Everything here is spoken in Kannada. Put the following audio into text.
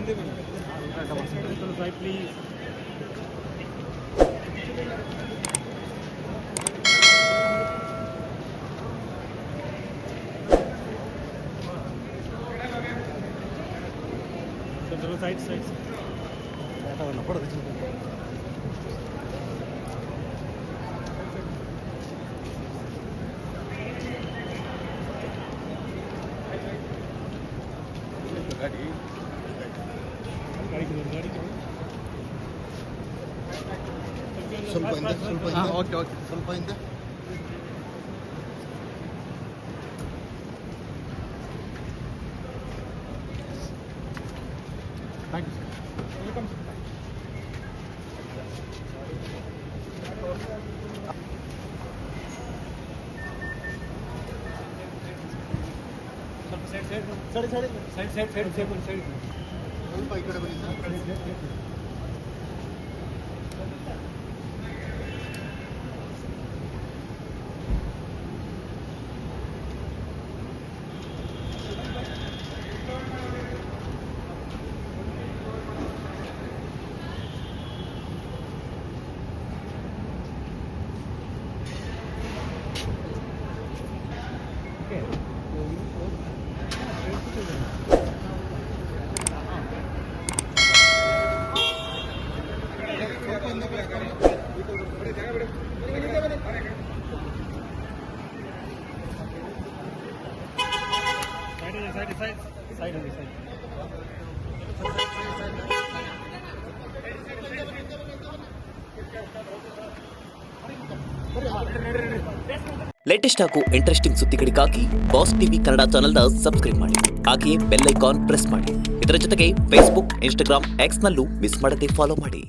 Side, please. Side. ಸ್ವಲ್ಪ ಹಿಂದೆ ಸ್ವಲ್ಪ ಹಿಂದೆ Thank you, sir. Welcome, sir. Side. ಸ್ವಲ್ಪ ಈ ಕಡೆ ಬನ್ನಿ Side. ಲೇಟೆಸ್ಟ್ ಹಾಗೂ ಇಂಟ್ರೆಸ್ಟಿಂಗ್ ಸುದ್ದಿಗಳಿಗಾಗಿ ಬಾಸ್ ಟಿವಿ ಕನ್ನಡ ಚಾನೆಲ್ನ ಸಬ್ಸ್ಕ್ರೈಬ್ ಮಾಡಿ. ಹಾಗೆಯೇ ಬೆಲ್ ಐಕಾನ್ ಪ್ರೆಸ್ ಮಾಡಿ. ಇದರ ಜೊತೆಗೆ ಫೇಸ್ಬುಕ್, ಇನ್ಸ್ಟಾಗ್ರಾಮ್, ಎಕ್ಸ್ನಲ್ಲೂ ಮಿಸ್ ಮಾಡದೆ ಫಾಲೋ ಮಾಡಿ.